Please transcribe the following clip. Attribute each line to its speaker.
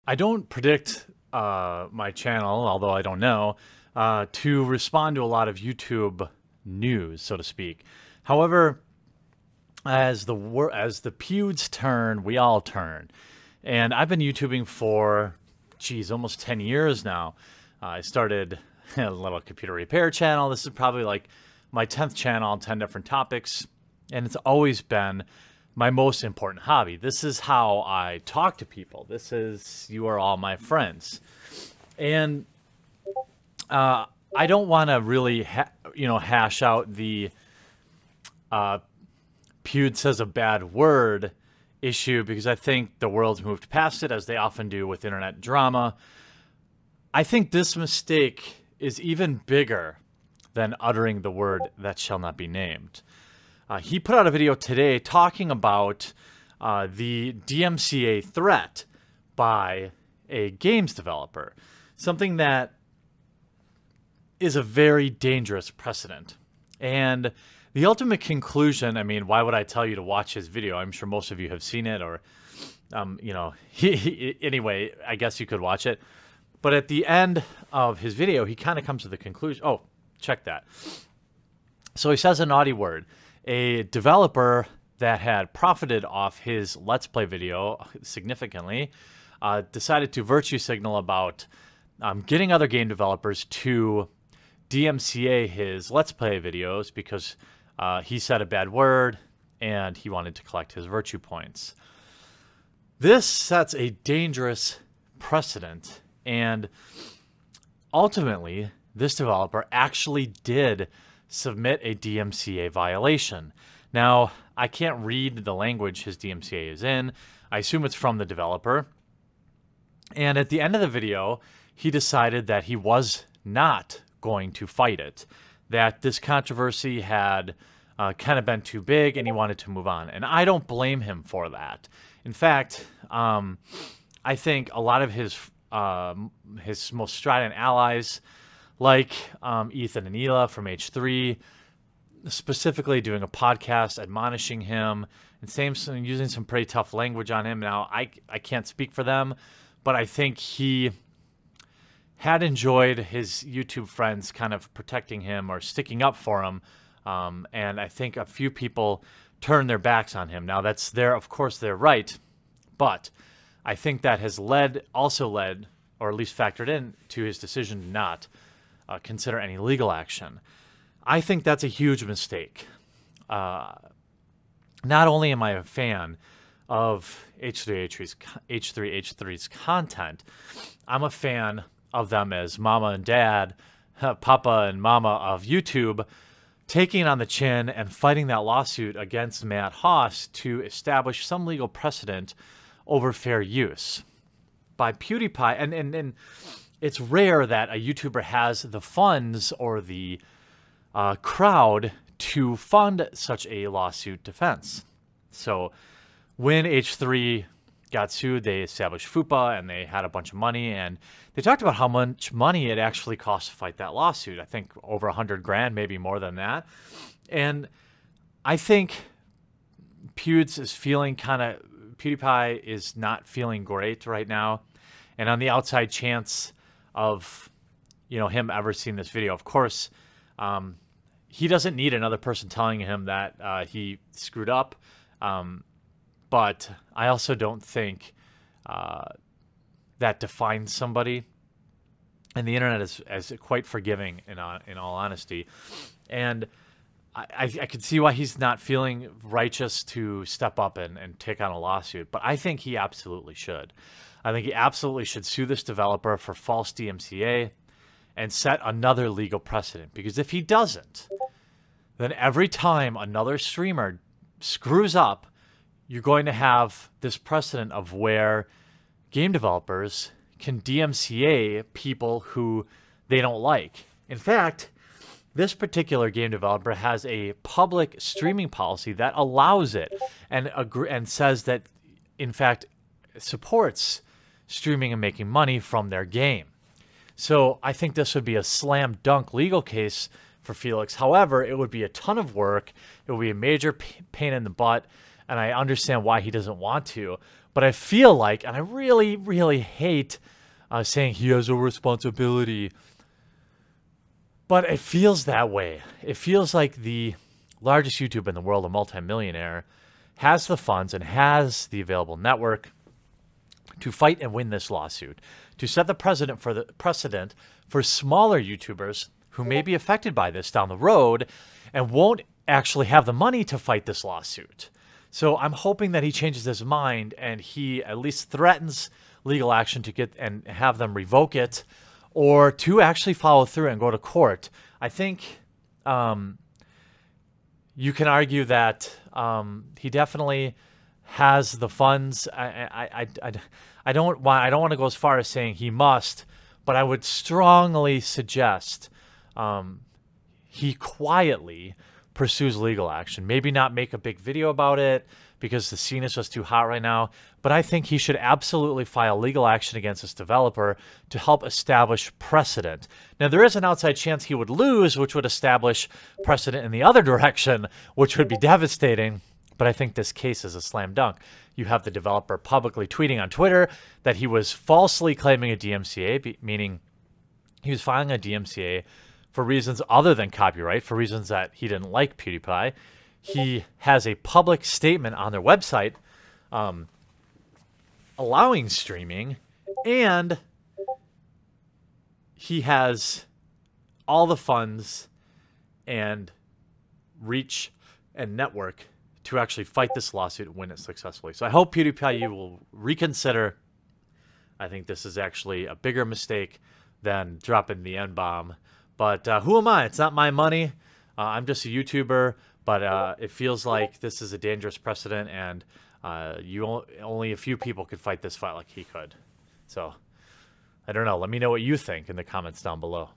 Speaker 1: I don't predict my channel, although I don't know, to respond to a lot of YouTube news, so to speak. However, as the Pewds turn, we all turn. And I've been YouTubing for, geez, almost 10 years now. I started a little computer repair channel. This is probably like my 10th channel on 10 different topics. And it's always been my most important hobby. This is how I talk to people. You are all my friends. And I don't want to really, hash out the Pewd says a bad word issue, because I think the world's moved past it, as they often do with internet drama. I think this mistake is even bigger than uttering the word that shall not be named. He put out a video today talking about the DMCA threat by a games developer, something that is a very dangerous precedent. And the ultimate conclusion, I mean, why would I tell you to watch his video? I'm sure most of you have seen it, or, anyway, I guess you could watch it. But at the end of his video, he kind of comes to the conclusion. Oh, check that. So he says a naughty word. A developer that had profited off his Let's Play video significantly decided to virtue signal about getting other game developers to DMCA his Let's Play videos because he said a bad word and he wanted to collect his virtue points. This sets a dangerous precedent, and ultimately, this developer actually did submit a DMCA violation. Now, I can't read the language his DMCA is in. I assume it's from the developer. And at the end of the video, he decided that he was not going to fight it, that this controversy had kind of been too big and he wanted to move on. And I don't blame him for that. In fact, I think a lot of his most strident allies, like Ethan and Ela from H3, specifically doing a podcast admonishing him and using some pretty tough language on him. Now, I can't speak for them, but I think he had enjoyed his YouTube friends kind of protecting him or sticking up for him. And I think a few people turned their backs on him. Now, of course, they're right, but I think that has also led, or at least factored in, to his decision to not consider any legal action. I think that's a huge mistake. Not only am I a fan of H3H3's content, I'm a fan of them as mama and dad, papa and mama of YouTube, taking it on the chin and fighting that lawsuit against Matt Haas to establish some legal precedent over fair use. By Pewdiepie, and it's rare that a YouTuber has the funds or the crowd to fund such a lawsuit defense. So when H3 got sued, they established FUPA and they had a bunch of money, and they talked about how much money it actually cost to fight that lawsuit. I think over 100 grand, maybe more than that. And I think Pewdiepie is not feeling great right now. And on the outside chance of, him ever seeing this video, of course, he doesn't need another person telling him that he screwed up. But I also don't think that defines somebody. And the internet is quite forgiving, in all honesty. And I can see why he's not feeling righteous to step up and take on a lawsuit. But I think he absolutely should. I think he absolutely should sue this developer for false DMCA and set another legal precedent. Because if he doesn't, then every time another streamer screws up, you're going to have this precedent of where game developers can DMCA people who they don't like. In fact, this particular game developer has a public streaming policy that allows it and says that, in fact, supports streaming and making money from their game. So I think this would be a slam dunk legal case for Felix. However, it would be a ton of work. It would be a major pain in the butt. And I understand why he doesn't want to. But I feel like, and I really, really hate saying he has a responsibility, but it feels that way. It feels like the largest YouTuber in the world, a multimillionaire, has the funds and has the available network to fight and win this lawsuit, to set the precedent for smaller YouTubers who may be affected by this down the road and won't actually have the money to fight this lawsuit. So I'm hoping that he changes his mind and he at least threatens legal action to get and have them revoke it, or to actually follow through and go to court. I think you can argue that he definitely has the funds. I don't want to go as far as saying he must, but I would strongly suggest he quietly pursues legal action. Maybe not make a big video about it because the scene is just too hot right now, but I think he should absolutely file legal action against this developer to help establish precedent. Now, there is an outside chance he would lose, which would establish precedent in the other direction, which would be devastating, but I think this case is a slam dunk. You have the developer publicly tweeting on Twitter that he was falsely claiming a DMCA, meaning he was filing a DMCA for reasons other than copyright, for reasons that he didn't like PewDiePie. He has a public statement on their website allowing streaming, and he has all the funds and reach and network to actually fight this lawsuit and win it successfully. So I hope PewDiePie, you will reconsider. I think this is actually a bigger mistake than dropping the N-bomb. But who am I? It's not my money. I'm just a YouTuber, but it feels like this is a dangerous precedent, and only a few people could fight this fight like he could. So I don't know. Let me know what you think in the comments down below.